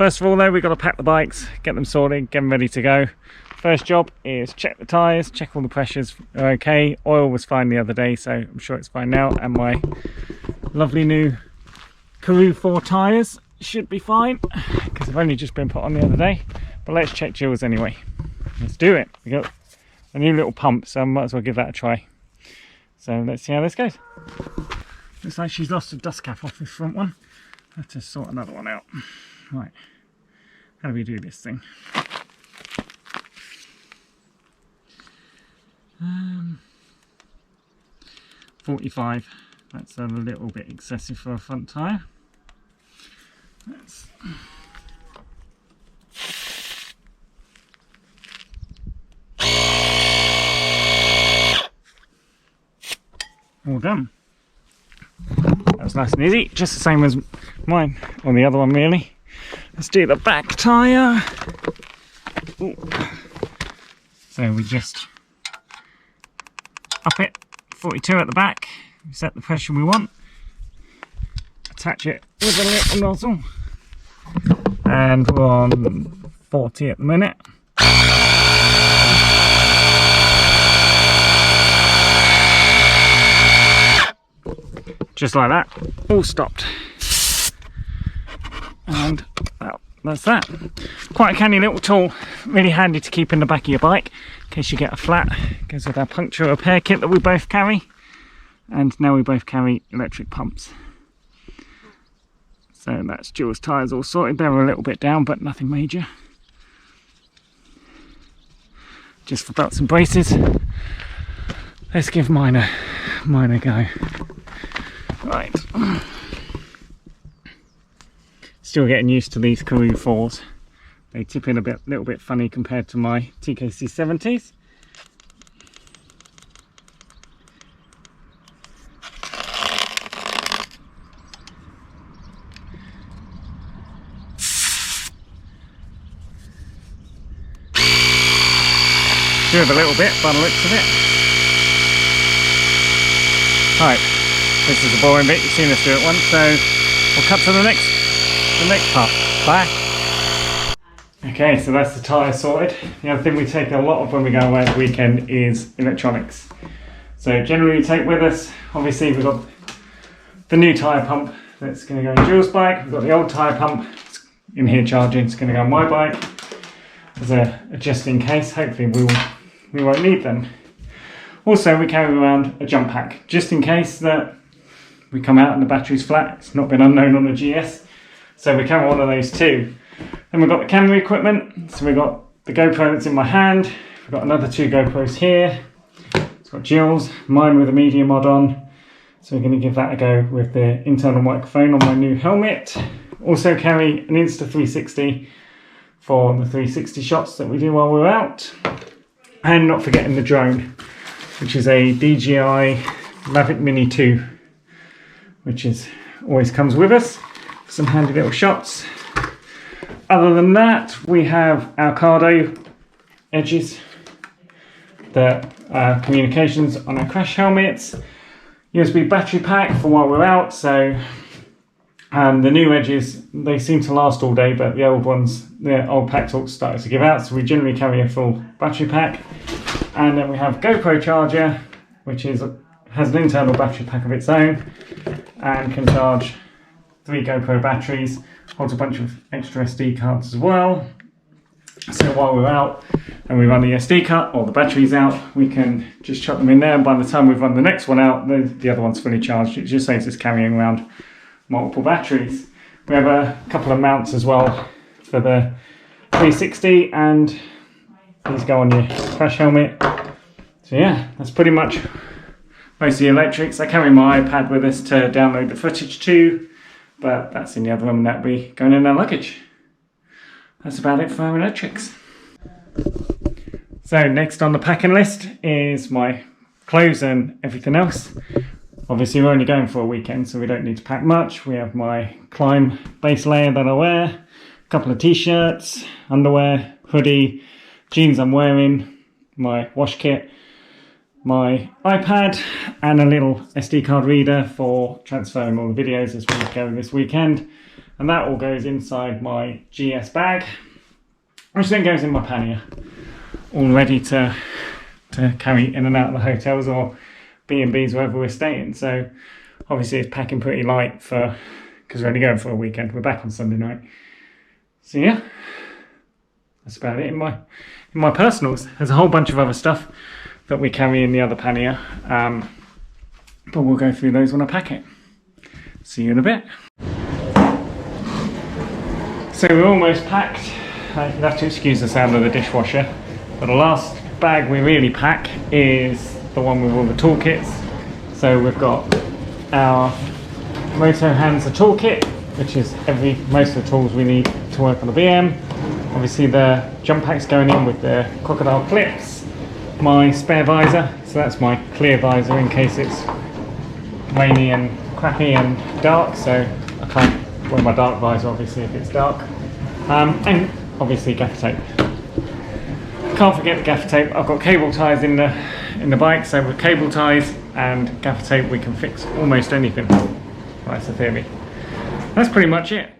First of all though, we've got to pack the bikes, get them sorted, get them ready to go. First job is check the tyres, check all the pressures are okay. Oil was fine the other day, so I'm sure it's fine now. And my lovely new Karoo 4 tyres should be fine, because they've only just been put on the other day. But let's check Jill's anyway. Let's do it. We got a new little pump, so I might as well give that a try. So let's see how this goes. Looks like she's lost a dust cap off this front one. I have to sort another one out. Right, how do we do this thing? 45, that's a little bit excessive for a front tyre. That's all done. That was nice and easy, just the same as mine, or the other one really. Let's do the back tyre. Ooh. So we just up it, 42 at the back, we set the pressure we want, attach it with a little nozzle, and we're on 40 at the minute. Just like that, all stopped. And well, that's that. Quite a canny little tool, really handy to keep in the back of your bike in case you get a flat. Goes with our puncture repair kit that we both carry, and now we both carry electric pumps. So that's Jill's tyres all sorted. They're a little bit down, but nothing major. Just for belts and braces. Let's give mine a go. Right. Still getting used to these Karoo 4s. They tip in a little bit funny compared to my TKC 70s. Do it a little bit by the looks of it. Right, this is a boring bit, you've seen us do it once, so we'll cut to the next part. Bye. Okay, so that's the tyre sorted. The other thing we take a lot of when we go away at the weekend is electronics. So generally we take with us, obviously we've got the new tyre pump that's going to go on Jill's bike. We've got the old tyre pump in here charging, it's going to go on my bike as a just in case. Hopefully we won't need them. Also we carry around a jump pack just in case that we come out and the battery's flat. It's not been unknown on the GS, so we carry one of those too. Then we've got the camera equipment, so we've got the GoPro that's in my hand, we've got another 2 GoPros here, it's got Jill's, mine with a media mod on, so we're going to give that a go with the internal microphone on my new helmet. Also carry an Insta360 for the 360 shots that we do while we're out, and not forgetting the drone, which is a DJI Mavic Mini 2, which always comes with us for some handy little shots. Other than that, we have our Cardo edges, the communications on our crash helmets, USB battery pack for while we're out. So the new edges, they seem to last all day, but the old ones, the old pack talks started to give out, so we generally carry a full battery pack. And then we have GoPro charger, which has an internal battery pack of its own and can charge 3 GoPro batteries, holds a bunch of extra SD cards as well. So while we're out and we run the SD card or the battery's out, we can just chuck them in there, and by the time we've run the next one out, the other one's fully charged. It just saves us carrying around multiple batteries. We have a couple of mounts as well for the 360, and these go on your crash helmet. So yeah, that's pretty much most of the electrics. I carry my iPad with us to download the footage too, but that's in the other room, that'll be going in our luggage. That's about it for our electrics. So next on the packing list is my clothes and everything else. Obviously we're only going for a weekend, so we don't need to pack much. We have my Climb base layer that I wear, a couple of t-shirts, underwear, hoodie, jeans I'm wearing, my wash kit, my iPad, and a little SD card reader for transferring all the videos as we go this weekend. And that all goes inside my GS bag, which then goes in my pannier, all ready to carry in and out of the hotels or B&Bs wherever we're staying. So obviously it's packing pretty light because we're only going for a weekend. We're back on Sunday night. So yeah, that's about it in my personals. There's a whole bunch of other stuff that we carry in the other pannier, but we'll go through those when I pack it. See you in a bit. So we're almost packed. You'll have to excuse the sound of the dishwasher, but the last bag we really pack is the one with all the toolkits. So we've got our Moto Hands toolkit, which is most of the tools we need to work on the BM. Obviously the jump packs going in with the crocodile clips, my spare visor, so that's my clear visor in case it's rainy and crappy and dark, so I can't wear my dark visor obviously if it's dark, and obviously gaffer tape. Can't forget the gaffer tape. I've got cable ties in the bike, so with cable ties and gaffer tape we can fix almost anything. That's the theory. That's pretty much it.